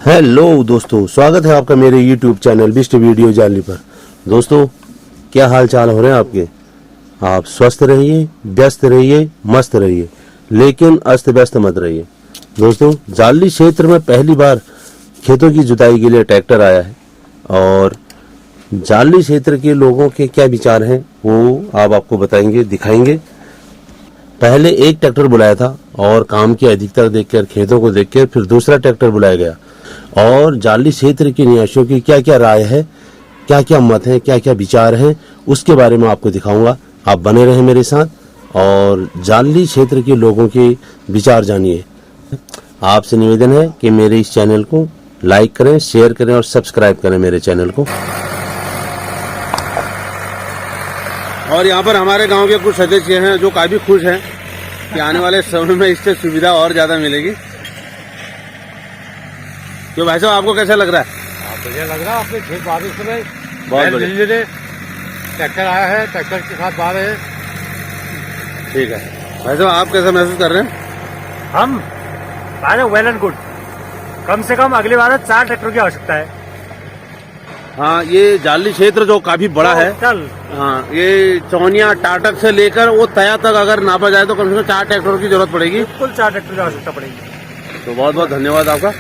Hello दोस्तों, स्वागत है आपका मेरे YouTube चैनल बिस्ट वीडियो जाली पर। दोस्तों, क्या हाल चाल हो रहे हैं आपके? आप स्वस्थ रहिए, व्यस्त रहिए, मस्त रहिए, लेकिन अस्त व्यस्त मत रहिए। दोस्तों, जाली क्षेत्र में पहली बार खेतों की जुताई के लिए ट्रैक्टर आया है और जाली क्षेत्र के लोगों के क्या विचार हैं वो आपको बताएंगे, दिखाएंगे। पहले एक ट्रैक्टर बुलाया था और काम की अधिकता देखकर, खेतों को देखकर फिर दूसरा ट्रैक्टर बुलाया गया और जाली क्षेत्र के निवासियों की क्या क्या राय है, क्या क्या मत है, क्या क्या विचार हैं, उसके बारे में आपको दिखाऊंगा। आप बने रहें मेरे साथ और जाली क्षेत्र के लोगों के विचार जानिए। आपसे निवेदन है कि मेरे इस चैनल को लाइक करें, शेयर करें और सब्सक्राइब करें मेरे चैनल को। और यहाँ पर हमारे गांव के कुछ सदस्य हैं जो काफी खुश हैं कि आने वाले समय में इससे सुविधा और ज्यादा मिलेगी। तो भाई साहब, आपको कैसा लग रहा है? बढ़िया लग रहा है। आपने खेत बारिश में बहुत बढ़िया। ट्रैक्टर आया है, ट्रैक्टर के साथ बाहर है। ठीक है भाई साहब, आप कैसा महसूस कर रहे हैं? हम वेल एंड गुड। कम से कम अगली बार 4 ट्रैक्टर की आवश्यकता है। हाँ, ये जाली क्षेत्र जो काफी बड़ा है। हाँ, ये चौनिया टाटक से लेकर वो तया तक अगर नापा जाए तो कम से कम 4 ट्रैक्टरों की जरूरत पड़ेगी। बिल्कुल 4 ट्रैक्टर की आवश्यकता पड़ेगी। तो बहुत बहुत धन्यवाद आपका।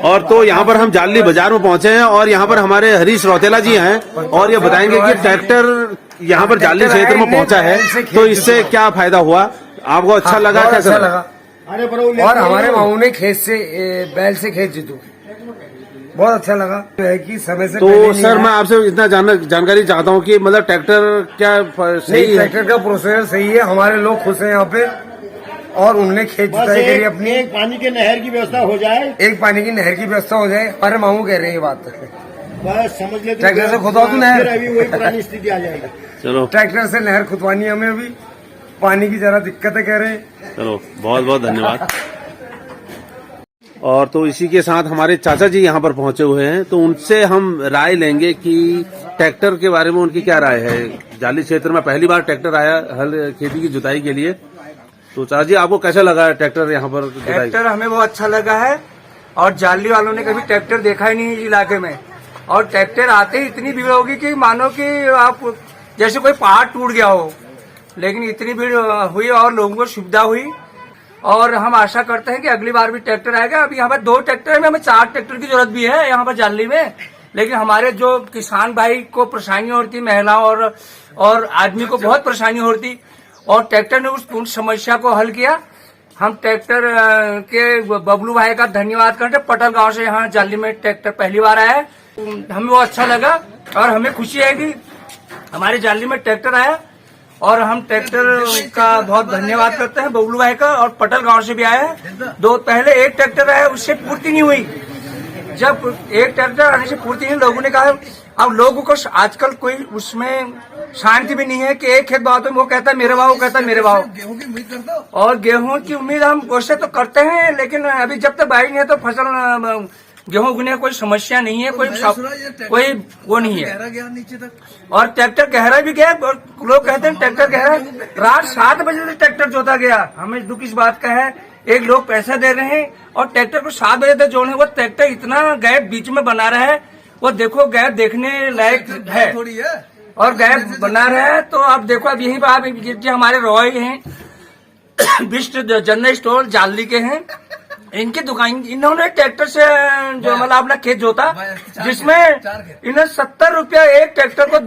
और तो यहाँ पर हम जाली बाजार में पहुंचे हैं और यहाँ पर हमारे हरीश रौतेला जी हैं और ये बताएंगे कि ट्रैक्टर यहाँ पर जाली क्षेत्र में पहुंचा है तो इससे क्या फायदा हुआ, आपको अच्छा लगा, कैसा लगा? और हमारे मामू ने खेत से बैल से खेत जीतू, बहुत अच्छा लगा है कि समय से। तो सर, मैं आपसे इतना जानकारी चाहता हूँ कि मतलब ट्रैक्टर क्या सही है? ट्रैक्टर का प्रोसेस सही है, हमारे लोग खुश हैं यहाँ पे और उन्होंने खेत जुताई करी अपनी। एक पानी की नहर की व्यवस्था हो जाए, एक पानी की नहर की व्यवस्था हो जाए। हमारे मामू कह रहे हैं ये बात, बस समझ लेते। ट्रैक्टर से खुदवा दूं नहर, अभी वही पुरानी स्थिति आ जाएगी। चलो, ट्रैक्टर से नहर खुदवानी हमें, अभी पानी की जरा दिक्कत है कह रहे हैं। चलो, बहुत बहुत धन्यवाद। और तो इसी के साथ हमारे चाचा जी यहाँ पर पहुंचे हुए हैं तो उनसे हम राय लेंगे कि ट्रैक्टर के बारे में उनकी क्या राय है। जाली क्षेत्र में पहली बार ट्रैक्टर आया हल खेती की जुताई के लिए। तो चाचा जी, आपको कैसा लगा ट्रैक्टर यहाँ पर? ट्रैक्टर हमें बहुत अच्छा लगा है और जाली वालों ने कभी ट्रैक्टर देखा ही नहीं इस इलाके में। और ट्रैक्टर आते ही इतनी भीड़ होगी कि मानो कि आप जैसे कोई पहाड़ टूट गया हो, लेकिन इतनी भीड़ हुई और लोगों को सुविधा हुई। और हम आशा करते हैं कि अगली बार भी ट्रैक्टर आएगा। अभी यहाँ पर 2 ट्रैक्टर में, हमें 4 ट्रैक्टर की जरूरत भी है यहाँ पर जाली में, लेकिन हमारे जो किसान भाई को परेशानी होती, महिलाओं और आदमी को बहुत परेशानी होती और ट्रैक्टर ने उस समस्या को हल किया। हम ट्रैक्टर के बबलू भाई का धन्यवाद करते। पटल गांव से यहाँ जाली में ट्रैक्टर पहली बार आया है, हमें वो अच्छा लगा और हमें खुशी है कि हमारी जाली में ट्रैक्टर आया और हम ट्रैक्टर का बहुत धन्यवाद करते हैं बबलू भाई का। और पटल गांव से भी आया है। पहले एक ट्रैक्टर आया, उससे पूर्ति नहीं हुई। जब एक ट्रैक्टर आने से पूर्ति नहीं, लोगों ने कहा। अब लोगों को आजकल कोई उसमें शांति भी नहीं है कि एक खेत भाव तो वो कहता है मेरे भाव, वो कहता है मेरे भाव। गेहूं की उम्मीद करते हो? और गेहूं की उम्मीद हम वैसे तो करते हैं, लेकिन अभी जब तक बाई नहीं है तो फसल गेहूं उगने कोई समस्या नहीं है, कोई वो नहीं है। और ट्रैक्टर गहरा भी गया और लोग कहते हैं ट्रैक्टर गहरा। रात 7 बजे से ट्रैक्टर जोता गया। हमें दुख इस बात का है, एक लोग पैसा दे रहे हैं और ट्रैक्टर को 7 बजे तक जोड़े। वो ट्रैक्टर इतना गैप बीच में बना रहा है, वो देखो गैप देखने लायक है और गैप बना रहा है। तो आप देखो, अब यहीं पर आप जो हमारे रॉय हैं बिस्ट जनरल स्टोर जाली के हैं, इनकी दुकान, इन्होंने ट्रैक्टर से जो मतलब अपना खेत जोता, जिसमें इन्होंने 70 रुपया एक ट्रैक्टर को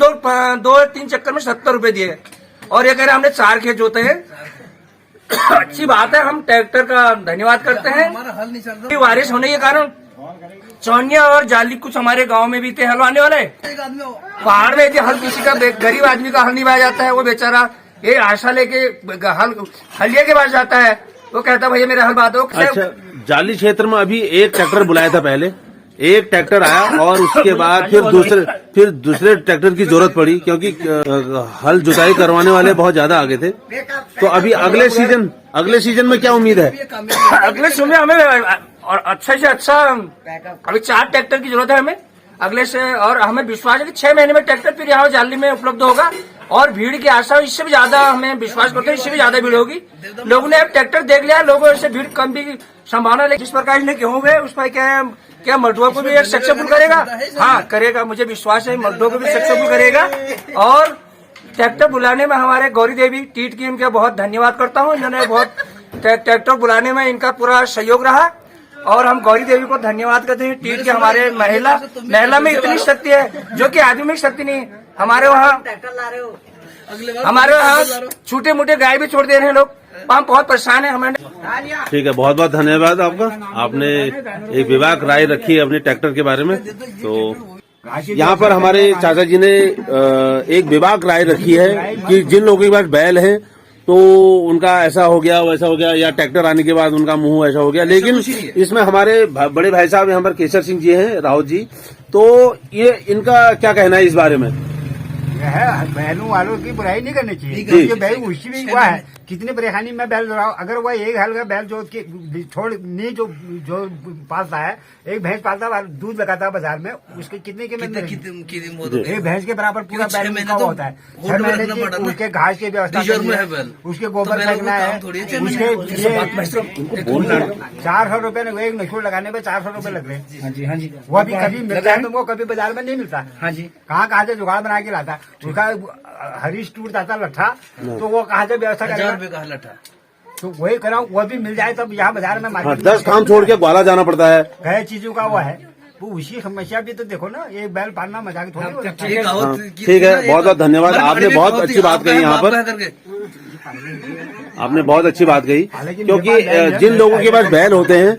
2-3 चक्कर में 70 रुपए दिए। और ये कह रहे हमने 4 खेत जोते हैं। अच्छी बात है, हम ट्रैक्टर का धन्यवाद करते हैं। बारिश होने के कारण चौनिया और जाली कुछ हमारे गांव में भी थे हल आने वाले। पहाड़ में यदि हल किसी का गरीब आदमी का हल नहीं बाया जाता है, वो बेचारा ये आशा लेके हलिया के पास जाता है, वो कहता भैया मेरा हल बात हो। अच्छा, जाली क्षेत्र में अभी एक ट्रैक्टर बुलाया था, पहले एक ट्रैक्टर आया और उसके बाद फिर दूसरे ट्रैक्टर की जरूरत पड़ी क्योंकि हल जुताई करवाने वाले बहुत ज्यादा आगे थे। तो अभी अगले सीजन में क्या उम्मीद है? अगले सीजन में हमें और अच्छा से अच्छा अभी 4 ट्रैक्टर की जरूरत है हमें अगले से। और हमें विश्वास है कि 6 महीने में ट्रैक्टर फिर यहाँ जाली में उपलब्ध होगा और भीड़ की आशा इससे भी ज्यादा हमें विश्वास करते हैं, इससे भी ज्यादा भीड़ होगी। लोगों ने अब ट्रैक्टर देख लिया, लोगों से भीड़ कम भी संभावना, लेकिन जिस प्रकार ने होंगे उस पर क्या मर्दों को भी एक सक्सेसफुल करेगा। हाँ करेगा, मुझे विश्वास है मर्दों को भी सक्सेसफुल करेगा। और ट्रैक्टर बुलाने में हमारे गौरी देवी टीट की इनका बहुत धन्यवाद करता हूँ। इन्होंने बहुत ट्रैक्टर बुलाने में इनका पूरा सहयोग रहा और हम गौरी देवी को धन्यवाद करते हैं। टीट के हमारे महिला में इतनी शक्ति है जो कि आदमी में शक्ति नहीं। हमारे वहाँ छोटे मोटे गाय भी छोड़ दे रहे हैं लोग, हम बहुत परेशान है। हमें ठीक है, बहुत बहुत धन्यवाद आपका। आपने एक विवाक राय रखी है अपने ट्रैक्टर के बारे में। तो यहाँ पर हमारे चाचा जी ने एक विवाक राय रखी है कि जिन लोगों के पास बैल है तो उनका ऐसा हो गया वैसा हो गया, या ट्रैक्टर आने के बाद उनका मुंह ऐसा हो गया। लेकिन इसमें हमारे बड़े भाई साहब यहाँ पर केसर सिंह जी हैं, राउत जी, तो ये इनका क्या कहना है इस बारे में? बैलों वालों की बुराई नहीं करनी चाहिए, क्योंकि बैल उसी में हुआ है। कितनी परेशानी में बैल रहा हूँ, अगर वह एक हल का बैल जो छोड़ नहीं जो पालता है, एक भैंस पालता है दूध लगाता है बाजार में, उसके कितने के एक भैंस के बराबर पूरा बैल का होता है। 6 महीने की उसके घास की व्यवस्था, उसके गोबर फेंकना है, उसके 400 रुपए एक नशूर लगाने में 400 रुपए लग रहे हैं। वो भी कभी मिलता है तुमको, कभी बाजार में नहीं मिलता। कहाँ से जुगाड़ बना के लाता, उसका हरीश टूट जाता लट्ठा, तो वो कहाँ से व्यवस्था करेगा? तो वही कराऊं, वो भी मिल जाए तब यहाँ बाजार में मार्केट 10 काम छोड़ के ग्वाला जाना पड़ता है। कई चीजों का वो है, वो उसी समस्या भी तो देखो ना, एक बैल पालना मजाक थोड़ी होता है। ठीक है, बहुत बहुत धन्यवाद। आपने बहुत अच्छी बात कही यहाँ पर, आपने बहुत अच्छी बात कही, क्योंकि जिन लोगों के पास बैल होते हैं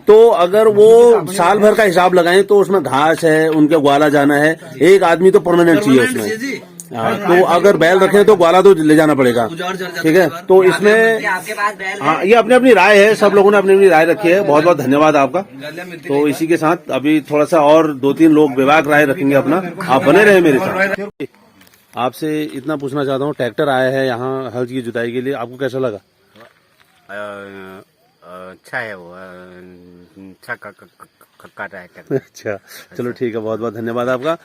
तो अगर वो साल भर का हिसाब लगाएं तो उसमें घास है, उनके ग्वाला जाना है, एक आदमी तो परमानेंट चाहिए उसमें। तो अगर बैल रखे तो ग्वाला तो ले जाना पड़ेगा। ठीक है, तो इसमें हाँ, ये अपनी अपनी राय है, सब लोगों ने अपनी अपनी राय रखी है। बहुत बहुत धन्यवाद आपका। तो इसी के साथ अभी थोड़ा सा और 2-3 लोग विभाग राय रखेंगे अपना, आप बने रहे मेरे साथ। आपसे इतना पूछना चाहता हूँ, ट्रैक्टर आया है यहाँ हल की जुताई के लिए, आपको कैसा लगा? अच्छा है, वो अच्छा काट रहा है। अच्छा, चलो ठीक है, बहुत बहुत धन्यवाद आपका।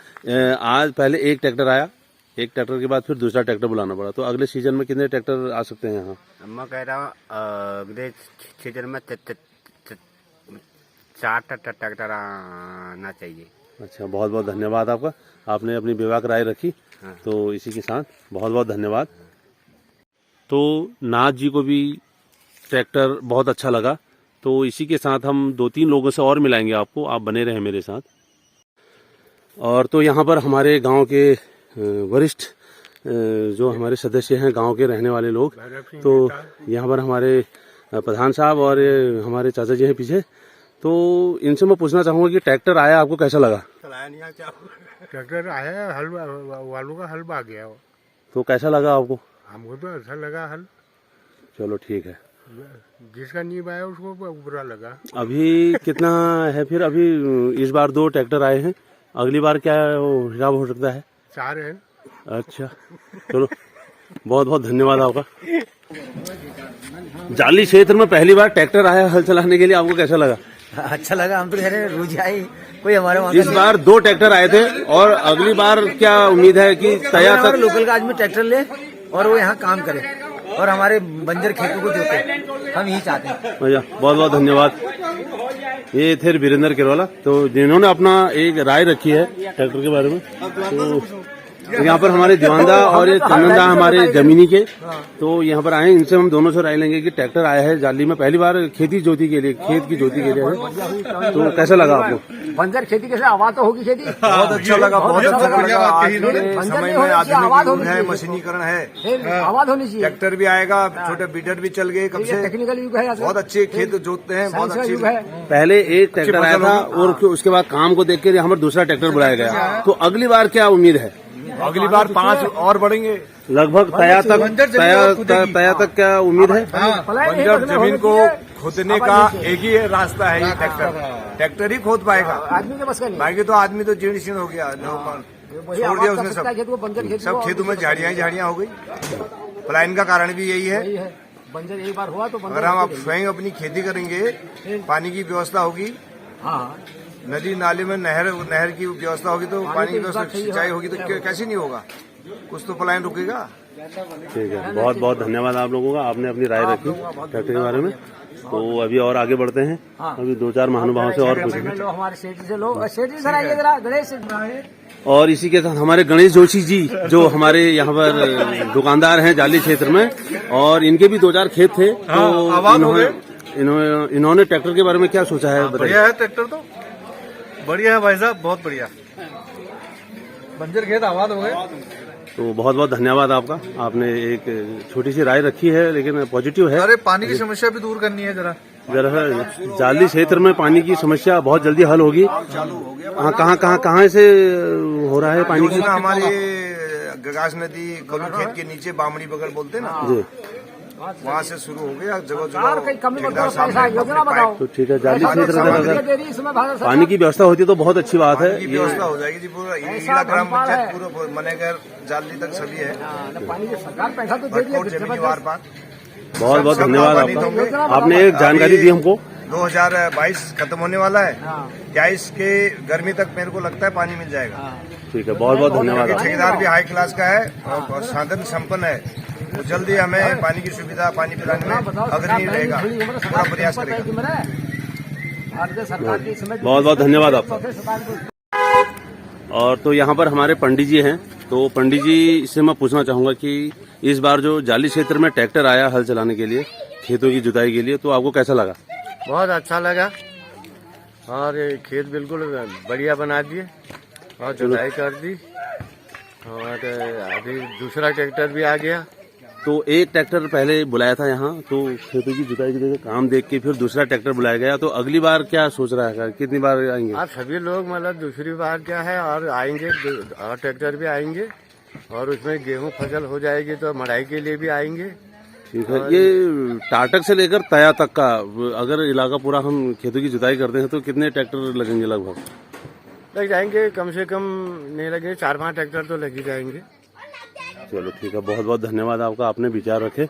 आज पहले एक ट्रैक्टर आया, एक ट्रैक्टर के बाद फिर दूसरा ट्रैक्टर बुलाना पड़ा, तो अगले सीजन में कितने ट्रैक्टर आ सकते हैं यहाँ? मैं कह रहा हूँ अगले सीजन में 4 ट्रैक्टर आना चाहिए। अच्छा, बहुत बहुत धन्यवाद आपका, आपने अपनी विवाक राय रखी। हाँ। तो इसी के साथ बहुत बहुत धन्यवाद। तो नाथ जी को भी ट्रैक्टर बहुत अच्छा लगा, तो इसी के साथ हम 2-3 लोगों से और मिलाएंगे आपको, आप बने रहें मेरे साथ। और तो यहाँ पर हमारे गांव के वरिष्ठ जो हमारे सदस्य हैं, गांव के रहने वाले लोग, तो यहाँ पर हमारे प्रधान साहब और हमारे चाचा जी हैं पीछे। तो इनसे मैं पूछना चाहूँगा कि ट्रैक्टर आया, आपको कैसा लगा? ट्रैक्टर आया, हल वालों का हल आ गया। तो कैसा लगा आपको? हमको तो अच्छा लगा हल। चलो ठीक है, जिसका नींब आया उसको बुरा लगा। अभी कितना है फिर? अभी इस बार 2 ट्रैक्टर आए हैं, अगली बार क्या हिसाब हो सकता है? 4 है। अच्छा, चलो बहुत बहुत धन्यवाद आपका। जाली क्षेत्र में पहली बार ट्रैक्टर आया हल चलाने के लिए, आपको कैसा लगा? अच्छा लगा, हम तो कह रहे रोज आए, कोई हमारे वहाँ इस बार 2 ट्रैक्टर आए थे, और अगली बार क्या उम्मीद है कि तैयार तक लोकल का आदमी ट्रैक्टर ले और वो यहाँ काम करे और हमारे बंजर खेतों को जोते, हम यही चाहते हैं। भैया बहुत बहुत धन्यवाद। ये थे वीरेंद्र केरवाला, तो जिन्होंने अपना एक राय रखी है ट्रैक्टर के बारे में। तो यहाँ पर हमारे दीवानदा और ये चंदनदा हमारे जमीनी के, तो यहाँ पर आए, इनसे हम दोनों से राय लेंगे कि ट्रैक्टर आया है जाली में पहली बार खेती जोती के लिए, खेत की जोती के लिए है, तो कैसा लगा आपको? बंजर खेती कैसे आवाज तो होगी खेती? बहुत अच्छा लगा, बहुत अच्छा लगा। आज के समय में आधुनिक है, मशीनीकरण है, आवाज होनी चाहिए। ट्रैक्टर भी आएगा, छोटे बीटर भी चल गए कब से, टेक्निकल युग है, बहुत अच्छे खेत जोतते हैं, बहुत अच्छी। पहले एक ट्रैक्टर आया था और उसके बाद काम को देख कर यहाँ पर दूसरा ट्रैक्टर बुलाया गया, तो अगली बार क्या उम्मीद है? अगली बार 5 और बढ़ेंगे लगभग तया तक क्या उम्मीद है? बंजर जमीन को खोदने का एक ही रास्ता है, ये ट्रैक्टर ही खोद पाएगा। आदमी के बस का नहीं, बाकी तो आदमी तो जीर्ण शीर्ण हो गया, छोड़ दिया उसने सब खेतों में झाड़ियां हो गई। पलायन का कारण भी यही है। बंजर एक बार हुआ तो अगर हम आप स्वयं अपनी खेती करेंगे, पानी की व्यवस्था होगी, नदी नाले में नहर की व्यवस्था होगी, तो पानी की व्यवस्था सिंचाई होगी, तो कैसे नहीं होगा? कुछ तो पलायन रुकेगा। ठीक है, बहुत बहुत धन्यवाद आप लोगों का, आपने अपनी राय रखी ट्रैक्टर के बारे में। तो अभी और आगे बढ़ते हैं, अभी 2-4 महानुभावों से और पूछेंगे। लो हमारे सेठ जी से लो, सेठ जी सर आइए जरा, गणेश और इसी के साथ हमारे गणेश जोशी जी, जो हमारे यहाँ पर दुकानदार हैं जाली क्षेत्र में, और इनके भी 2-4 खेत थे। तो इन्होंने ट्रैक्टर के बारे में क्या सोचा है, बढ़िया है ट्रैक्टर, तो बढ़िया है भाई साहब, बहुत बढ़िया। बंजर खेत आबाद हो गए। तो बहुत बहुत धन्यवाद आपका, आपने एक छोटी सी राय रखी है लेकिन पॉजिटिव है। अरे पानी की समस्या भी दूर करनी है जरा जाली क्षेत्र में पानी की समस्या बहुत जल्दी हल होगी। हाँ, कहाँ से हो रहा है पानी की? हमारी गगास नदी कलू खेत के नीचे बामड़ी बगल बोलते हैं ना जी, वहाँ से शुरू हो गया। जगह तो ठीक है, जाली क्षेत्र में अगर पानी की व्यवस्था होती है तो बहुत अच्छी बात है। व्यवस्था हो जाएगी जी, पूरा ईला ग्राम पंचायत पूरा मनेगर जाली तक सभी है। बहुत बहुत धन्यवाद आपका, आपने एक जानकारी दी हमको। 2022 खत्म होने वाला है, 22 के गर्मी तक मेरे को लगता है पानी मिल जाएगा। ठीक है, बहुत बहुत धन्यवाद। ठेकेदार भी हाई क्लास का है और साधन संपन्न है, तो जल्दी हमें पानी की सुविधा, पानी पिलाने में अग्रणी रहेगा, पूरा प्रयास करेगा। बहुत बहुत धन्यवाद आपका। और तो यहाँ पर हमारे पंडित जी हैं, तो पंडित जी से मैं पूछना चाहूंगा कि इस बार जो जाली क्षेत्र में ट्रैक्टर आया हल चलाने के लिए, खेतों की जुताई के लिए, तो आपको कैसा लगा? बहुत अच्छा लगा, और खेत बिल्कुल बढ़िया बना दिए और जुताई कर दी, और अभी दूसरा ट्रैक्टर भी आ गया। तो एक ट्रैक्टर पहले बुलाया था यहाँ, तो खेतों की जुताई के काम देख के फिर दूसरा ट्रैक्टर बुलाया गया। तो अगली बार क्या सोच रहा है, कितनी बार आएंगे? आप सभी लोग मतलब दूसरी बार क्या है, और आएंगे, और ट्रैक्टर भी आएंगे, और उसमें गेहूं फसल हो जाएगी तो मड़ाई के लिए भी आएंगे। ठीक है, ये टाटक से लेकर तया तक का अगर इलाका पूरा हम खेतों की जुताई करते हैं तो कितने ट्रैक्टर लगेंगे? लगभग लग जाएंगे, कम से कम नहीं लगे 4-5 ट्रैक्टर तो लग ही जाएंगे। चलो ठीक है, बहुत बहुत धन्यवाद आपका, आपने विचार रखे।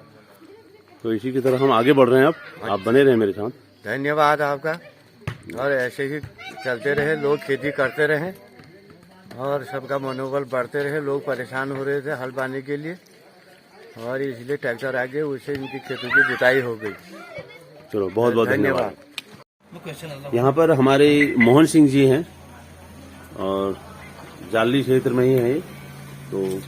तो इसी की तरह हम आगे बढ़ रहे हैं, अब आप बने रहे मेरे साथ। धन्यवाद आपका, और ऐसे ही चलते रहे, लोग खेती करते रहे और सबका मनोबल बढ़ते रहे। लोग परेशान हो रहे थे हल पाने के लिए, और इसलिए ट्रैक्टर आ गए, उससे इनकी खेतों की जुताई हो गई। चलो बहुत बहुत धन्यवाद। यहाँ पर हमारे मोहन सिंह जी हैं, और जाली क्षेत्र में ही है, तो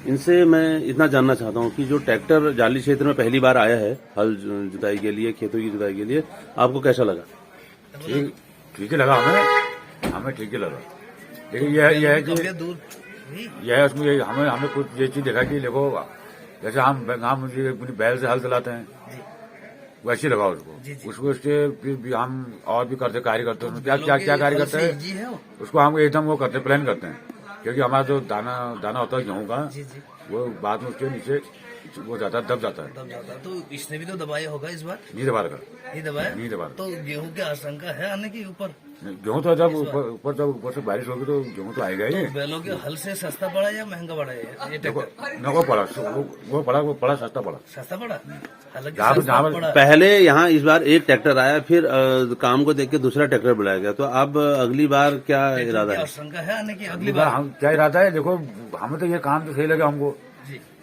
इनसे मैं इतना जानना चाहता हूँ कि जो ट्रैक्टर जाली क्षेत्र में पहली बार आया है हल जुताई के लिए, खेतों की जुताई के लिए, आपको कैसा लगा? ठीक ही लगा, हमें ठीक ही लगा। लेकिन यह है कि यह उसमें हमें कुछ ये चीज देखा कि देखो, जैसे हम अपनी बैल से हल चलाते हैं वैसे लगा उसको उसके फिर भी हम और भी करते कार्य करते हैं। क्या कार्य करते हैं उसको हम एकदम वो करते प्लान करते हैं, क्योंकि हमारा जो दाना होता है गेहूं का, वो बाद में उसके नीचे वो जाता है, दब जाता है। तो इसने भी तो दबाया होगा इस बार? नहीं दबा नहीं दबाया। तो गेहूं की आशंका है आने के ऊपर? गेहूं तो जब ऊपर से बारिश होगी तो गेहूं तो आएगा ही। बैलों के हल से सस्ता पड़ा या महंगा पड़ा है ये ट्रैक्टर? वो पड़ा सस्ता पड़ा। हालांकि पहले यहाँ इस बार एक ट्रैक्टर आया, फिर काम को देख के दूसरा ट्रैक्टर बुलाया गया, तो अब अगली बार क्या इरादा है? आशंका है आने की अगली बार? हम क्या इरादा है, देखो हमें तो ये काम तो सही लगा हमको,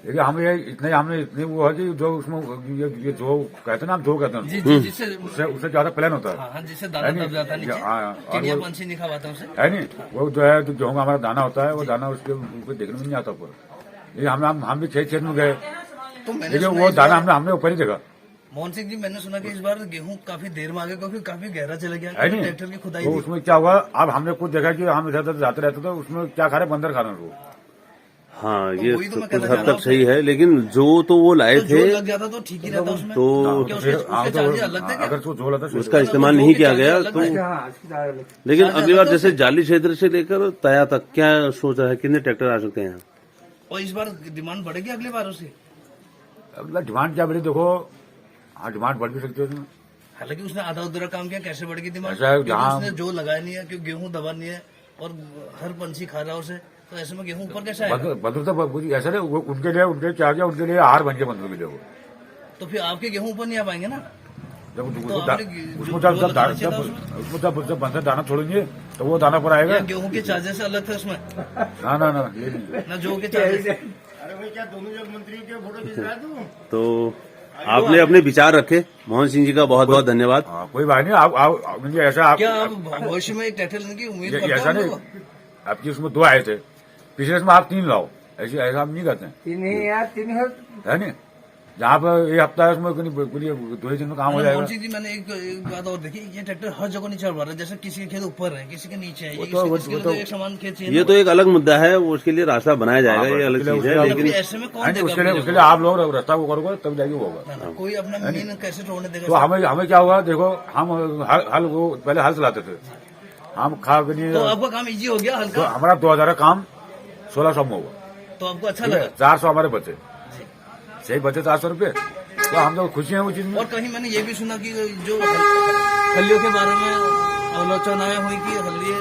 लेकिन हमें इतने वो है कि जो उसमें ये जो कहते हैं ना, हम जो कहते हैं उससे ज्यादा प्लान होता है, जिससे दाना दब जाता है नीचे, चिड़िया पंछी नहीं खा पाता उसे, है नहीं। वो जो है गेहूं का हमारा दाना होता है, वो दाना उसके देखने में नहीं आता ऊपर। ये हम भी खेत में गए, लेकिन वो दाना हमने ऊपर ही देखा। मोहन सिंह जी, मैंने सुना कि इस बार गेहूं काफी देर में आ गया, क्योंकि काफी गहरा चला गया है नहीं, ट्रैक्टर की खुदाई। तो उसमें क्या हुआ, अब हमने कुछ देखा कि हम इधर उधर जाते रहते थे, उसमें क्या खा रहे, बंदर खा रहे हैं वो। हाँ, ये कुछ हद तक सही है, लेकिन जो तो वो लाए थे लग जाता तो ठीक ही रहता उसमें, तो अगर जो लगता उसका इस्तेमाल नहीं किया गया। तो लेकिन अगली बार जैसे जाली क्षेत्र से लेकर तया तक क्या सोच रहा है, कितने ट्रैक्टर आ सकते हैं यहाँ? और इस बार डिमांड बढ़ेगी अगली बार से? डिमांड क्या बढ़ी, देखो हाँ डिमांड बढ़ भी सकती है उसमें। हालांकि उसने आधा उधरा काम किया, कैसे बढ़ेगी डिमांड? जहाँ उसने जो लगाया नहीं है, क्योंकि गेहूं दबा नहीं है और हर पंछी खा रहा है उसे, तो ऐसे में गेहूं ऊपर कैसा है? बंदर तो ऐसा नहीं, उनके क्या गया, उनके लिए आहार बन गया बंदर के लिए वो। तो फिर आपके गेहूं ऊपर नहीं आ पाएंगे ना? उसमें जब बंदर दाना छोड़ेंगे तो वो दाना पर आएगा। गेहूं के चार्जेस अलग थे उसमें? ना ये नहीं ना जो के चार्जेस तो आपने अपने विचार रखे। मोहन सिंह जी का बहुत बहुत धन्यवाद। हाँ, कोई बात नहीं। आप मुझे ऐसा आप क्या आप भविष्य में एक ट्रैक्टर लेने की उम्मीद करते ऐसा हो? नहीं, आपकी उसमें 2 आए थे, पिछले इसमें आप 3 लाओ, ऐसा हम नहीं करते हैं, है नहीं। जहाँ पर ये हफ्ता है उसमें 2 दिन में काम हो जाएगा। मोहन सिंह जी, मैंने एक बात और देखी, ये ट्रैक्टर हर जगह नहीं चल पा रहा है। जैसे किसी के खेत ऊपर है, किसी के नीचे है, इसके लिए तो एक समान खेत चाहिए। ये तो एक अलग मुद्दा है, वो उसके लिए रास्ता बनाया जाएगा, ये अलग चीज है। लेकिन ऐसे में कौन देगा? उसके लिए आप लोग रास्ता को करोगे तब जाके होगा। कोई अपना मेन कैसे छोड़ने देगा? तो हमें क्या होगा, देखो हम हल वो पहले हल चलाते थे, हम खा के नहीं, तो आपका काम इजी हो गया तो हल्का, हमारा 2000 का काम 1600 में होगा, तो आपको अच्छा लगा। 400 हमारे बचे, सही बचे 400 रुपये, तो हम तो खुशी हैं उस चीज में। और कहीं मैंने ये भी सुना कि जो हल्लियों के बारे में आलोचनाएं हुई कि हल्लिए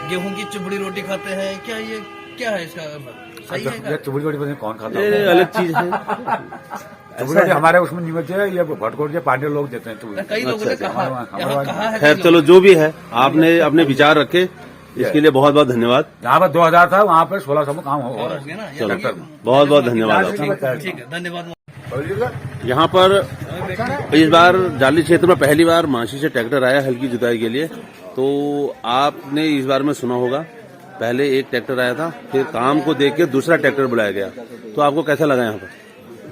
गेहूं की चुबड़ी रोटी खाते हैं, क्या है इसका सही है क्या? चुबड़ी रोटी पता नहीं कौन खाता ये है, अलग चीज है। चुबड़ी रोटी हमारे उसमें नहीं बचे है, ये भटकोट के पांडे लोग देते हैं। चुबड़ी कई लोगों ने कहा, यहाँ कहा है। खैर चलो, जो भी है, आपने अपने विचार रखे, इसके लिए बहुत बहुत धन्यवाद। जहाँ पर 2000 था वहाँ पर 1600 में काम हो रहा है। चलो, बहुत बहुत धन्यवाद आपका। ठीक है, धन्यवाद। यहाँ पर इस बार जाली क्षेत्र में पहली बार माशी से ट्रैक्टर आया हल्की जुताई के लिए। तो आपने इस बार में सुना होगा, पहले एक ट्रैक्टर आया था, फिर काम को देख के दूसरा ट्रैक्टर बुलाया गया। तो आपको कैसा लगा यहाँ पर?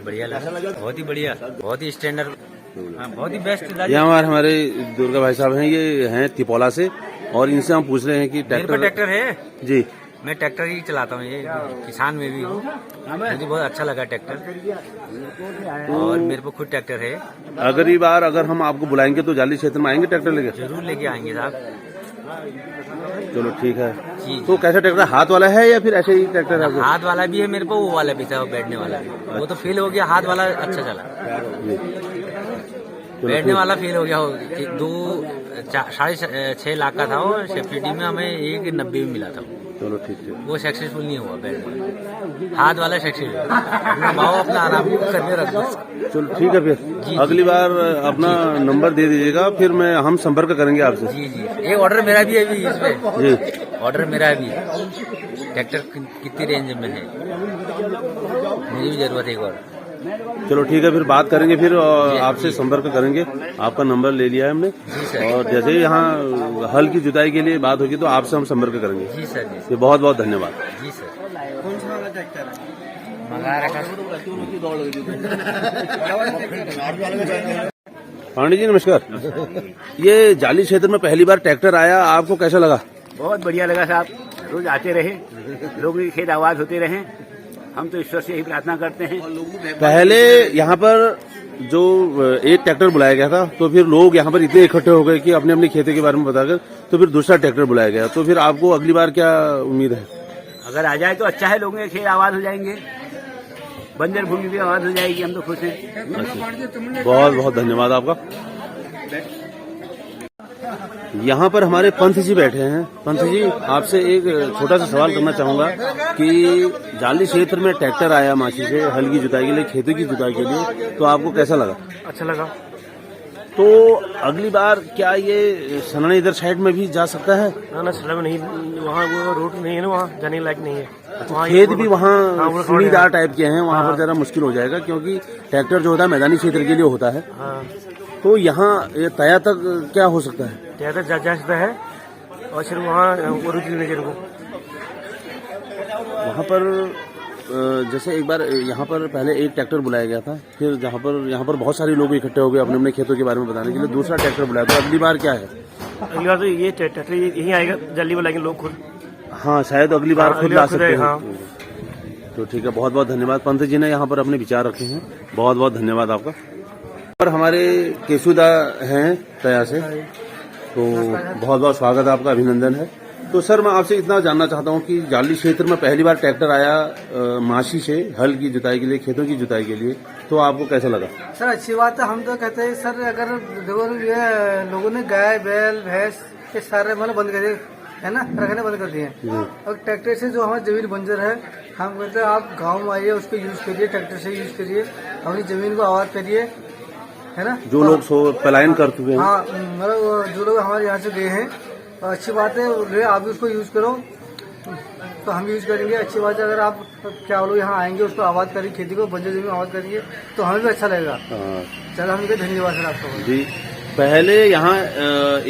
बढ़िया लगा, बहुत ही बढ़िया, बहुत ही स्टैंडर्ड, बहुत ही बेस्ट। यहाँ हमारे दुर्गा भाई साहब हैं, ये हैं तिपोला से, और इनसे हम पूछ रहे हैं कि ट्रैक्टर है जी, मैं ट्रैक्टर ही चलाता हूँ, ये किसान में भी हूँ, मुझे बहुत अच्छा लगा ट्रैक्टर, और मेरे को खुद ट्रैक्टर है। अगली बार अगर हम आपको बुलाएंगे तो जाली क्षेत्र में आएंगे ट्रैक्टर लेके? जरूर लेके आएंगे साहब। चलो ठीक है। तो कैसा ट्रैक्टर, हाथ वाला है या फिर ऐसे ही ट्रैक्टर है? हाथ वाला भी है मेरे को, वो वाला भी था, वो बैठने वाला भी, वो तो फील हो गया, हाथ वाला अच्छा चला, बैठने वाला फील हो गया। 6.5 लाख का था वो, सब्सिडी में हमें 1.90 में मिला था। चलो ठीक है। वो सक्सेसफुल नहीं हुआ, बैठने हाथ वाला सक्सेसफुल। भाव अपना आराम करके रख दो। चलो ठीक है, फिर अगली बार अपना नंबर दे दीजिएगा, फिर हम संपर्क करेंगे आपसे। जी जी, एक ऑर्डर मेरा भी है अभी इसमें जी, ऑर्डर मेरा भी। ट्रैक्टर कितनी रेंज में है, मुझे भी जरूरत है एक और। चलो ठीक है, फिर बात करेंगे, फिर आपसे संपर्क करेंगे। आपका नंबर ले लिया है हमने, और जैसे ही यहाँ हल की जुताई के लिए बात होगी तो आपसे हम संपर्क करेंगे। जी सर, जी बहुत बहुत धन्यवाद। जी सर। कौन सा वाला ट्रैक्टर है? पांडे जी नमस्कार। ये जाली क्षेत्र में पहली बार ट्रैक्टर आया, आपको कैसा लगा? बहुत बढ़िया लगा साहब, रोज आते रहे, लोग भी खेत आवाज होते रहे, हम तो ईश्वर से यही प्रार्थना करते हैं। पहले यहाँ पर जो एक ट्रैक्टर बुलाया गया था, तो फिर लोग यहाँ पर इतने इकट्ठे हो गए कि अपने अपने खेती के बारे में बताकर, तो फिर दूसरा ट्रैक्टर बुलाया गया। तो फिर आपको अगली बार क्या उम्मीद है? अगर आ जाए तो अच्छा है, लोगों के खेत आवाज हो जाएंगे, बंजर भूमि भी आवाज हो जाएगी, हम तो खुश हैं। बहुत बहुत धन्यवाद आपका। यहाँ पर हमारे पंथ जी बैठे हैं। पंथ जी, आपसे एक छोटा सा सवाल करना चाहूंगा कि जाली क्षेत्र में ट्रैक्टर आया माशी से हल की जुताई के लिए, खेतों की जुताई के लिए, तो आपको कैसा लगा? अच्छा लगा। तो अगली बार क्या ये सनाना इधर साइड में भी जा सकता है? ना सड़क में नहीं, वहाँ वो रोड नहीं है ना, वहाँ जाने लायक नहीं है। खेत भी वहाँ सीढ़ीदार टाइप के हैं, वहाँ पर जरा मुश्किल हो जाएगा, क्योंकि ट्रैक्टर जो होता है मैदानी क्षेत्र के लिए होता है। तो यहाँ तया तक क्या हो सकता है? तया तक जा सकता है, और सिर्फ वहाँ रुक लीजिए को वहाँ पर जैसे एक बार यहाँ पर पहले एक ट्रैक्टर बुलाया गया था, फिर यहाँ पर बहुत सारे लोग इकट्ठे हो गए अपने अपने खेतों के बारे में बताने के लिए, दूसरा ट्रैक्टर बुलाया। तो अगली बार क्या है? अगली बार तो ये ट्रैक्टर यही आएगा, जल्दी बुलाएंगे लोग खुद। हाँ, शायद अगली बार खुद ला सकते हैं। हाँ। तो ठीक है, बहुत बहुत धन्यवाद। पंत जी ने यहाँ पर अपने विचार रखे हैं, बहुत बहुत धन्यवाद आपका। और हमारे केशुदा हैं तया से, तो बहुत बहुत स्वागत है आपका, अभिनंदन है। तो सर, मैं आपसे इतना जानना चाहता हूँ कि जाली क्षेत्र में पहली बार ट्रैक्टर आया माशी से हल की जुताई के लिए, खेतों की जुताई के लिए, तो आपको कैसा लगा? सर अच्छी बात है। हम तो कहते हैं सर, अगर देखो ये लोगों ने गाय बैल भैंस ये सारे मतलब बंद कर दिए है ना, रखने बंद कर दिए। और ट्रैक्टर से जो हमारी जमीन बंजर है, हम कहते हैं आप गाँव में आइए, उसको यूज करिए, ट्रैक्टर से यूज करिए, अपनी जमीन को आबाद करिए, है ना। जो लोग पलायन कर चुके हैं, हाँ, मतलब जो लोग हमारे यहाँ से गए हैं, अच्छी बात है, आप भी उसको यूज करो। तो हम यूज करेंगे। अच्छी बात है, अगर आप क्या लोग यहाँ आएंगे उसको आबाद करेंगे, खेती को बंजर जमीन आबाद करेंगे तो हमें भी अच्छा लगेगा। चलो हम धन्यवाद सर आपको जी। पहले यहाँ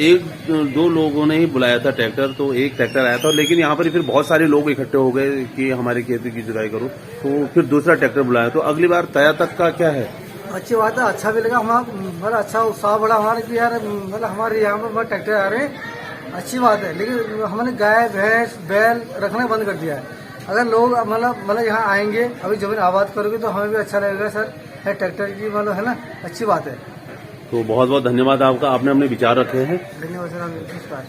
एक दो लोगों ने ही बुलाया था ट्रैक्टर, तो एक ट्रैक्टर आया था, लेकिन यहाँ पर फिर बहुत सारे लोग इकट्ठे हो गए कि हमारी खेती की जुताई करो, तो फिर दूसरा ट्रैक्टर बुलाया। तो अगली बार तया तक का क्या है? अच्छी बात है, अच्छा भी लगा हमारा, मतलब अच्छा उत्साह बढ़ा हमारा कि यार मतलब हमारे यहाँ पर ट्रैक्टर आ रहे हैं, अच्छी बात है। लेकिन हमने गाय भैंस बैल रखना बंद कर दिया है। अगर लोग मतलब यहाँ आएंगे, अभी जमीन आबाद करोगे तो हमें भी अच्छा लगेगा सर, ट्रैक्टर की मतलब है ना, अच्छी बात है। तो बहुत बहुत धन्यवाद आपका, आपने अपने विचार रखे हैं। धन्यवाद सर, नमस्कार।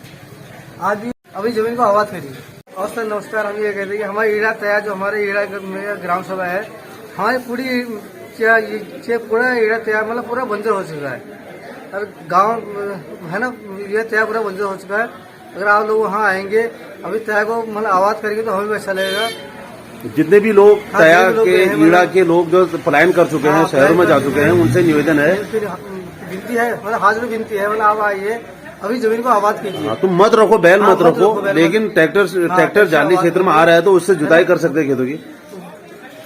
आज भी अभी जमीन को आबाद करिए। और सर नमस्कार, हम ये कहते हैं कि हमारी ईड़ा तैयार, जो हमारे ईड़ा में ग्राम सभा है, हमारी पूरी ये पूरा ईड़ा तैयार मतलब पूरा बंजर हो चुका है। और गांव है ना, ये तैयार पूरा बंजर हो चुका है। अगर आप लोग वहाँ आएंगे, अभी तैयार को मतलब आबाद करेंगे तो हमें भी अच्छा लगेगा। जितने भी लोग तया के ईड़ा के लोग जो पलायन कर चुके हैं, शहरों में जा चुके हैं, उनसे निवेदन है, विनती है, मतलब हाजिर विनती है, मतलब आप आइए, अभी जमीन को आबाद कीजिए। तुम मत रखो, बैल मत रखो, लेकिन ट्रैक्टर जाली क्षेत्र में आ रहा है तो उससे जुताई कर सकते हैं खेतों की।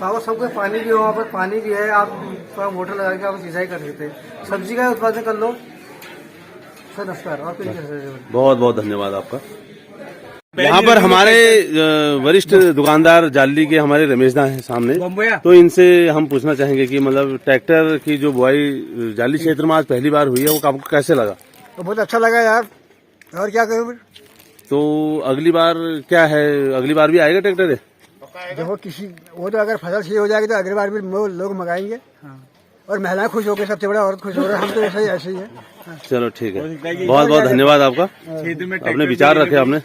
वहाँ सबको पानी भी, वहाँ पर पानी भी है, आप थोड़ा मोटर लगा के आप सिंचाई कर सकते हैं, सब्जी का उत्पादन कर लो। सर नमस्कार, और कुछ बहुत बहुत धन्यवाद आपका। यहाँ पर हमारे वरिष्ठ दुकानदार जाली के हमारे रमेश दा हैं सामने, तो इनसे हम पूछना चाहेंगे कि मतलब ट्रैक्टर की जो बुआई जाली क्षेत्र में आज पहली बार हुई है, वो आपको कैसे लगा? तो बहुत अच्छा लगा यार, और क्या करूँ। तो अगली बार क्या है, अगली बार भी आएगा ट्रैक्टर? देखो वो तो अगर फसल सही हो जाएगी तो अगली बार भी लोग मंगाएंगे, और महिलाएं खुश हो गई, सबसे बड़ा औरत खुश हो रहा है, हम तो ऐसे ही है। चलो ठीक है, बहुत बहुत धन्यवाद आपका, अपने विचार रखे आपने।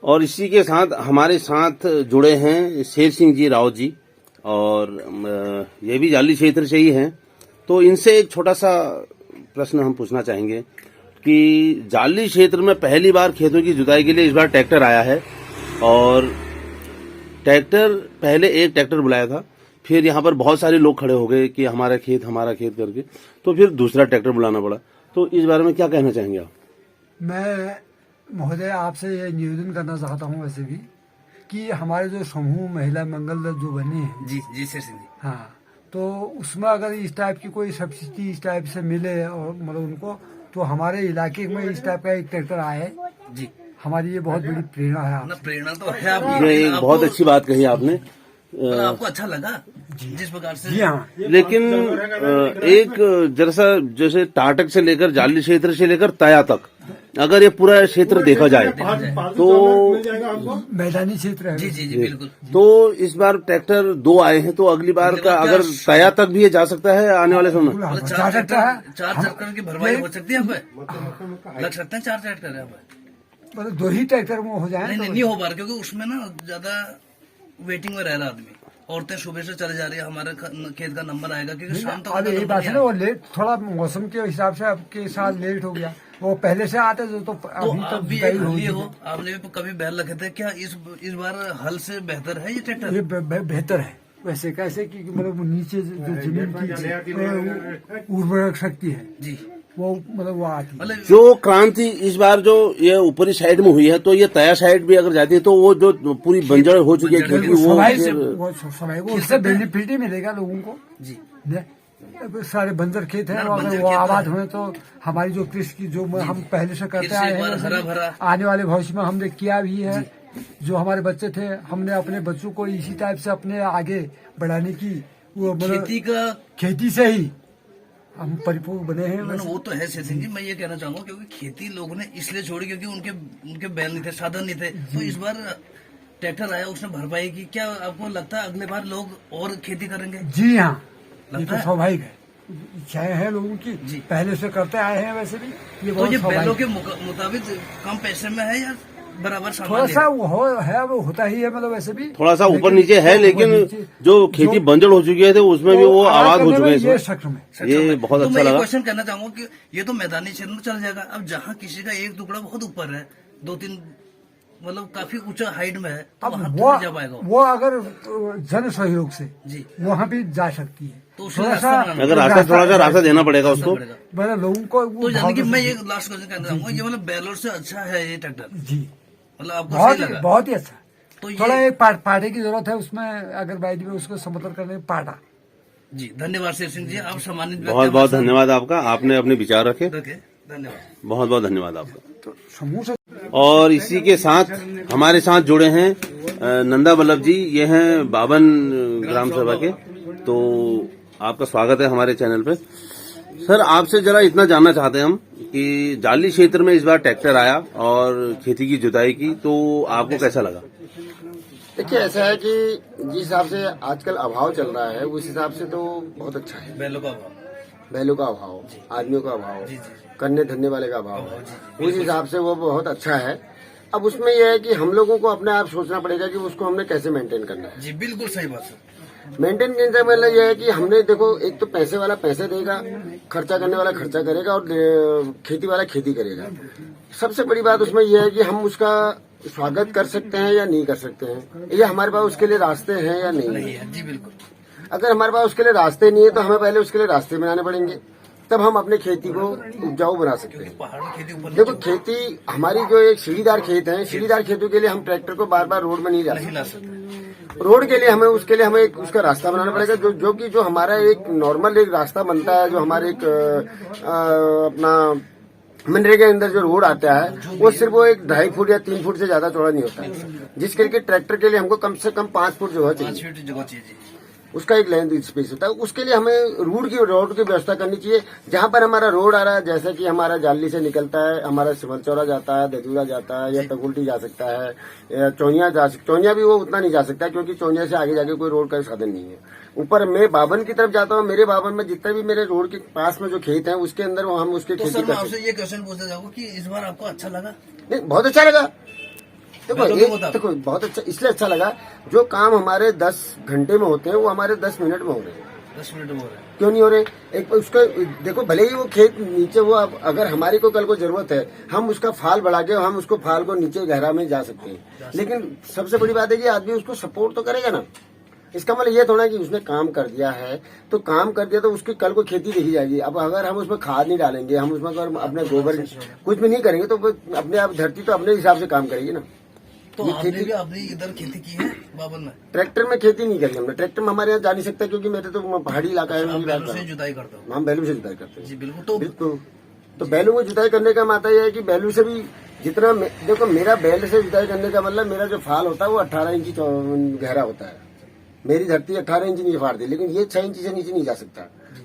और इसी के साथ हमारे साथ जुड़े हैं शेर सिंह जी रावत जी, और ये भी जाली क्षेत्र से ही हैं। तो इनसे एक छोटा सा प्रश्न हम पूछना चाहेंगे कि जाली क्षेत्र में पहली बार खेतों की जुताई के लिए इस बार ट्रैक्टर आया है, और ट्रैक्टर पहले एक ट्रैक्टर बुलाया था, फिर यहाँ पर बहुत सारे लोग खड़े हो गए कि हमारा खेत करके, तो फिर दूसरा ट्रैक्टर बुलाना पड़ा। तो इस बारे में क्या कहना चाहेंगे आप? मैं महोदय आपसे ये निवेदन करना चाहता हूँ वैसे भी, कि हमारे जो समूह महिला मंगल दल जो बने हैं जी सर सिंह जी, हाँ, तो उसमें अगर इस टाइप की कोई सब्सिडी इस टाइप से मिले और मतलब उनको, तो हमारे इलाके में इस टाइप का एक ट्रैक्टर आए जी, हमारी ये बहुत बड़ी प्रेरणा है। प्रेरणा तो है आपकी, ये एक बहुत अच्छी बात कही आपने। आपको अच्छा लगा जिस प्रकार से? जी हाँ, लेकिन एक जैसे टाटक से लेकर जाली क्षेत्र से लेकर तया तक, अगर ये पूरा क्षेत्र देखा जाए तो मैदानी क्षेत्र है। जी बिल्कुल। तो इस बार ट्रैक्टर 2 आए हैं, तो अगली बार का अगर तया तक भी ये जा सकता है आने वाले समय? चार ट्रैक्टर की भरवाई हो सकती है, लग सकते हैं 4 ट्रैक्टर है, मतलब 2 ही ट्रैक्टर में हो जाए। नहीं हो पा रहा, क्योंकि उसमें ना ज्यादा वेटिंग में रह रहा आदमी, औरतें सुबह से चले जा रही है, हमारे खेत का नंबर आएगा, क्योंकि शाम तक यही बात है ना, वो लेट थोड़ा मौसम के हिसाब से आपके साथ लेट हो गया, वो पहले से आते तो अभी तक हो। आपने भी कभी बैल रखे थे क्या? इस बार हल से बेहतर है ये ट्रैक्टर? ये बेहतर है वैसे, कैसे कि मतलब नीचे जो जमीन की उर्वरक शक्ति है जी, वो मतलब वो आती है। जो क्रांति इस बार जो ये ऊपरी साइड में हुई है, तो ये तया साइड भी अगर जाती है तो वो जो पूरी बंजर हो चुकी है खेती, वो उससे बेनिफिट ही मिलेगा लोगों को जी। सारे बंजर खेत हैं, अगर वो आबाद हुए तो हमारी जो कृषि की जो हम पहले से करते आए हैं, आने वाले भविष्य में हमने किया भी है। जो हमारे बच्चे थे, हमने अपने बच्चों को इसी टाइप से अपने आगे बढ़ाने की वो खेती से ही हम परिपूर्ण बने हैं। वो तो है सिंह जी, मैं ये कहना चाहूंगा, क्योंकि खेती लोगों ने इसलिए छोड़ी क्योंकि उनके बैल नहीं थे, साधन नहीं थे। तो इस बार ट्रैक्टर आया, उसने भरपाई की। क्या आपको लगता है अगले बार लोग और खेती करेंगे? जी हाँ, ये तो स्वाभाविक है, इच्छाएं हैं लोगों की जी, पहले से करते आए हैं वैसे भी। ये बैलों के मुताबिक कम पैसे में है या बराबर? थोड़ा सा वो होता ही है, मतलब वैसे भी थोड़ा सा ऊपर नीचे है, लेकिन जो खेती बंजर हो चुकी है उसमें भी वो आबाद हो चुके हैं। ये बहुत अच्छा लगा। क्वेश्चन करना चाहूंगा कि ये तो मैदानी क्षेत्र में चल जाएगा, अब जहाँ किसी का एक टुकड़ा बहुत ऊपर है, 2-3 मतलब काफी ऊंचा हाइट में है, तो वहाँ तो जा पाएगा वो अगर जन सहयोग से जी वहाँ भी जा सकती है। तो थोड़ा सा रास्ता देना पड़ेगा उसको, मतलब लोगों को। तो यानी कि मैं ये लास्ट क्वेश्चन कहना चाहूंगा, ये मतलब बैलोर से अच्छा है ये ट्रैक्टर जी, मतलब आपको बहुत ही अच्छा। तो ये थोड़ा एक पाटे की जरूरत है उसमें, अगर बैठ में उसको समर्थन करने में पाटा। जी धन्यवाद शेर सिंह जी, आप सम्मानित व्यक्ति बहुत बहुत धन्यवाद आपका, आपने अपने विचार रखे, धन्यवाद, बहुत बहुत धन्यवाद आपका। तो समूह से और इसी के साथ हमारे साथ जुड़े हैं नंदा वल्लभ जी, ये हैं बावन ग्राम सभा के। तो आपका स्वागत है हमारे चैनल पे। सर आपसे जरा इतना जानना चाहते हैं हम कि जाली क्षेत्र में इस बार ट्रैक्टर आया और खेती की जुताई की, तो आपको कैसा लगा? देखिए ऐसा है कि जिस हिसाब से आजकल अभाव चल रहा है उस हिसाब से तो बहुत अच्छा है। बैलों का अभाव, बैलों का अभाव, आदमियों का अभाव, करने धरने वाले का अभाव, उस हिसाब से वो बहुत अच्छा है। अब उसमें यह है कि हम लोगों को अपने आप सोचना पड़ेगा कि उसको हमने कैसे मेंटेन करना है। जी बिल्कुल सही बात है। मेंटेन करने का मतलब यह है कि हमने देखो, एक तो पैसे वाला पैसे देगा, खर्चा करने वाला खर्चा करेगा और खेती वाला खेती करेगा। सबसे बड़ी बात उसमें यह है कि हम उसका स्वागत कर सकते हैं या नहीं कर सकते हैं, या हमारे पास उसके लिए रास्ते हैं या नहीं है। जी बिल्कुल। अगर हमारे पास उसके लिए रास्ते नहीं है तो हमें पहले उसके लिए रास्ते बनाने पड़ेंगे, तब हम अपने खेती को उपजाऊ बना सकते हैं। पहाड़ खेती ऊपर देखो खेती हमारी जो एक सीढ़ीदार खेत है, सीढ़ीदार खेतों के लिए हम ट्रैक्टर को बार बार रोड में नहीं ला सकते। रोड के लिए हमें उसके लिए हमें उसका रास्ता बनाना पड़ेगा, जो हमारा एक नॉर्मल एक रास्ता बनता है, जो हमारे एक अपना मनरेगा के अंदर जो रोड आता है वो सिर्फ वो एक 2.5 फुट या 3 फुट से ज्यादा चौड़ा नहीं होता है, जिसके लिए ट्रैक्टर के लिए हमको कम से कम 5 फुट जगह चाहिए, उसका एक लेंथ स्पेस होता है। उसके लिए हमें रोड की व्यवस्था करनी चाहिए। जहां पर हमारा रोड आ रहा है, जैसे कि हमारा जाली से निकलता है, हमारा सिमलचौरा जाता है, दजूरा जाता है, या तगुल्टी जा सकता है, या चौनिया भी वो उतना नहीं जा सकता क्योंकि चौनिया से आगे जाके कोई रोड का साधन नहीं है। ऊपर मैं बावन की तरफ जाता हूँ, मेरे बावन में जितने भी मेरे रोड के पास में जो खेत है उसके अंदर हम उसके खेती करते हैं। आपसे ये क्वेश्चन पूछना चाहूंगा कि इस बार आपको अच्छा लगा? नहीं, बहुत अच्छा लगा। देखो बहुत अच्छा इसलिए अच्छा लगा, जो काम हमारे 10 घंटे में होते हैं वो हमारे 10 मिनट में हो रहे हैं। 10 मिनट में हो रहे हैं, क्यों नहीं हो रहे? एक उसका देखो, भले ही वो खेत नीचे वो अगर हमारे को कल को जरूरत है, हम उसका फाल बढ़ा के हम उसको फाल को नीचे गहरा में जा सकते हैं, लेकिन सबसे बड़ी बात है कि आदमी उसको सपोर्ट तो करेगा ना। इसका मतलब ये थोड़ा कि उसने काम कर दिया है तो काम कर दिया तो उसकी कल को खेती देखी जाएगी। अब अगर हम उसमें खाद नहीं डालेंगे, हम उसमें अगर अपने गोबर कुछ भी नहीं करेंगे तो अपने आप धरती तो अपने हिसाब से काम करेगी ना। तो आपने भी अपनी इधर खेती की है बावन में? ट्रैक्टर में खेती नहीं करी हमने, ट्रैक्टर में हमारे यहाँ जा नहीं सकता क्योंकि मेरे तो पहाड़ी इलाका है। बैलों से जुताई करता हूँ। हम बैलों से जुताई करते हैं। जी बिल्कुल। बिल्कुल। तो बैलों में जुताई करने का माता यह है कि बैलों से भी जितना देखो, मेरा बैल से जुताई करने का मतलब मेरा जो फाल होता है वो 18 इंच गहरा होता है। मेरी धरती 18 इंच नीचे फाड़ दी, लेकिन ये 6 इंच से नीचे नहीं जा सकता,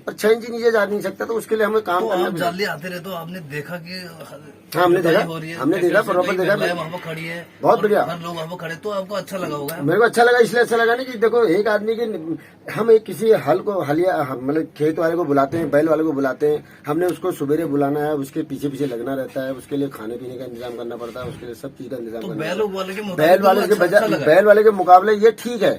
और 6 इंच नीचे जा नहीं सकता, तो उसके लिए हमें काम करना। आप जाली आते रहे तो आपने देखा कि हाँ, हमने देखा बराबर देखा, वहाँ पर खड़ी है, बहुत बढ़िया, हर लोग वहाँ पर खड़े, तो आपको अच्छा लगा होगा? मेरे को अच्छा लगा, इसलिए अच्छा लगा नहीं कि देखो एक आदमी के हम एक किसी हलिया मतलब खेत वाले को बुलाते हैं, बैल वाले को बुलाते हैं, हमने उसको सुबेरे बुलाना है, उसके पीछे पीछे लगना रहता है, उसके लिए खाने पीने का इंतजाम करना पड़ता है, उसके लिए सब चीज का इंतजाम करना। बैल वाले के मुकाबले ये ठीक है,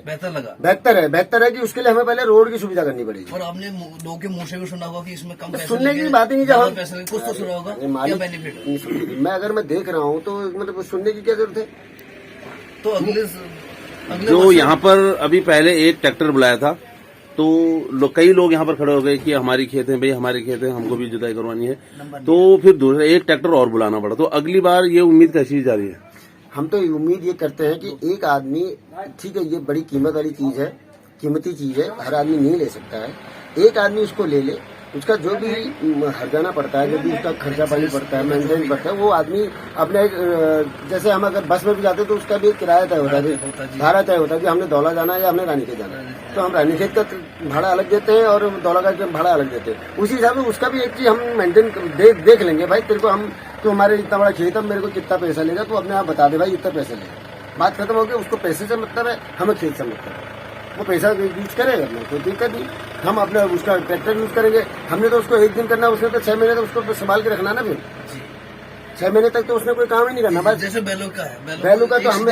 बेहतर है कि उसके लिए हमें पहले रोड की सुविधा करनी पड़ेगी। और आपने लोगों के मुंह से भी सुना होगा कि इसमें कम पैसे सुनने की बात ही नहीं, जब पैसे कुछ तो सुना होगा, क्या बेनिफिट? मैं अगर मैं देख रहा हूँ तो मतलब सुनने की क्या जरूरत है? तो अगले जो यहाँ पर अभी पहले एक ट्रैक्टर बुलाया था तो कई लोग यहाँ पर खड़े हो गए कि हमारी खेत है भाई, हमारी खेत है, हमको भी जुताई करवानी है, तो फिर दूसरा एक ट्रैक्टर और बुलाना पड़ा। तो अगली बार ये उम्मीद कैसी जा रही है? हम तो उम्मीद ये करते हैं कि एक आदमी, ठीक है ये बड़ी कीमत वाली चीज है, कीमती चीज है, हर आदमी नहीं ले सकता है, एक आदमी उसको ले ले, उसका जो भी हर्जाना पड़ता है, जो भी उसका खर्चा पानी पड़ता है, मेंटेनेंस पड़ता है, वो आदमी अपने जैसे हम अगर बस में भी जाते हैं तो उसका भी किराया तय होता है, भाड़ा तय होता है कि हमने दौला जाना है या हमने रानीखेत जाना है, तो हम रानीखेत का भाड़ा अलग देते हैं और दौला का भाड़ा अलग देते हैं। उसी हिसाब से उसका भी एक चीज हम मेंटेन देख लेंगे, भाई तेरे को हम तो हमारे इतना बड़ा खेत है, मेरे को कितना पैसा लेगा, तो अपने आप बता दे भाई इतना पैसा लेगा, बात खत्म हो गई। उसको पैसे से मतलब है, हमें खेत से मतलब है, वो पैसा यूज करेगा, कोई दिक्कत नहीं, हम अपने उसका ट्रैक्टर यूज करेंगे। हमने तो उसको एक दिन करना, उसने तो 6 महीने तक उसको संभाल के रखना ना, फिर 6 महीने तक तो उसने कोई काम ही नहीं करना। बस जैसे बैलों का है, बैलों का तो हम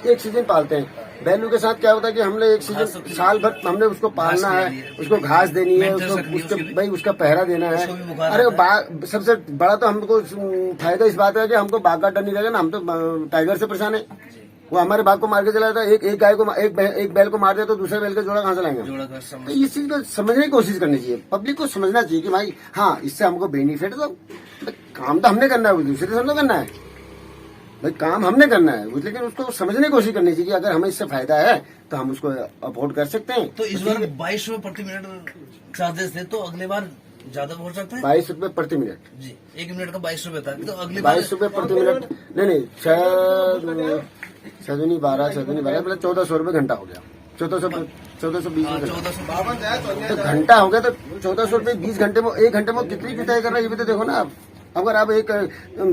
एक सीजन पालते हैं। बैलों के साथ क्या होता है कि हमने एक सीजन साल भर हमने उसको पालना है, उसको घास देनी है, उसको भाई उसका पहरा देना है। अरे सबसे बड़ा तो हमको फायदा इस बात है कि हमको बाघ का डर नहीं रहेगा ना, हम तो टाइगर से परेशान है, वो हमारे बाघ को मार के चला जाता है, एक गाय को एक बैल को मार दिया तो दूसरे बैल का जोड़ा कहाँ से लाएंगे? तो इस चीज को समझने की कोशिश करनी चाहिए, पब्लिक को समझना चाहिए कि भाई हाँ इससे हमको बेनिफिट, तो काम तो हमने करना है, दूसरे से हमने करना है। भाई काम हमने करना है, लेकिन उसको समझने की कोशिश करनी चाहिए कि अगर हमें इससे फायदा है तो हम उसको अफोर्ड कर सकते हैं। तो इस बार 22 रुपए प्रति मिनट चार्जेस थे, तो अगले बार ज्यादा हो सकता है। 22 रुपए प्रति मिनट जी, 1 मिनट का 22 रुपए था, तो अगली बार 22 रुपए प्रति मिनट नहीं 6 7 12 मतलब 1400 रुपए घंटा हो गया। 1420 तो घंटा हो गया, तो 1400 रुपए 20 घंटे में, 1 घंटे में कितनी जुताई कर रहा है ये भी तो देखो ना आप। अगर आप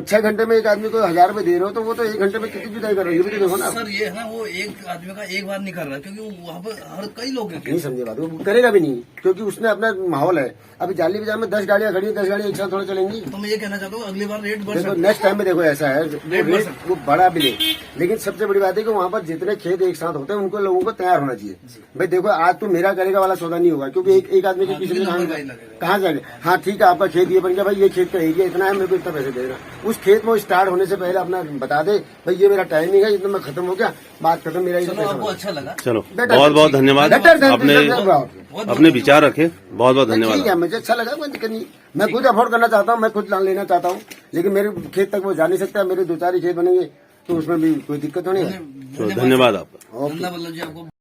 6 घंटे में एक आदमी को 1000 रुपए दे रहे हो तो वो तो 1 घंटे में कितनी जुताई कर रहा है ये भी तो देखो ना। सर ये है ना, वो एक आदमी का एक बार नहीं कर रहा, क्योंकि वहाँ पर हर कई लोग हैं। नहीं समझे बात, वो करेगा भी नहीं, क्योंकि उसने अपना माहौल है। अभी जाली बाजार में 10 गाड़ियां खड़ी है, 10 गाड़ियां एक साथ थोड़ा चलेंगी। तो मैं ये कहना चाहता हूँ अगली बार रेट बढ़ देखो नेक्स्ट टाइम में देखो ऐसा है, रेट वो बढ़ा भी ले, लेकिन सबसे बड़ी बात है कि वहाँ पर जितने खेत एक साथ होते हैं उनको लोगों को तैयार होना चाहिए। भाई देखो आज तो मेरा करेगा वाला सौदा नहीं होगा, क्योंकि एक आदमी के पीछे कहाँ जाएगा। हाँ ठीक है, आपका खेत ये बन गया, भाई ये खेत का एरिया इतना है, मेरे को इतना पैसे देना। उस खेत में स्टार्ट होने से पहले अपना बता दे, भाई ये मेरा टाइमिंग है, इतना मैं खत्म हो गया, बात खत्म, मेरा आपको अच्छा लगा। चलो बहुत बहुत धन्यवाद, अपने विचार रखे, बहुत बहुत धन्यवाद। ठीक है, मुझे अच्छा लगा, कोई दिक्कत नहीं। मैं खुद अफोर्ड करना चाहता हूँ, मैं खुद लेना चाहता हूँ, लेकिन मेरे खेत तक वो जा नहीं सकता। मेरे 2-4 खेत बनेंगे तो उसमें भी कोई दिक्कत तो नहीं है। धन्यवाद आपका। धन्यवाद जी आपको।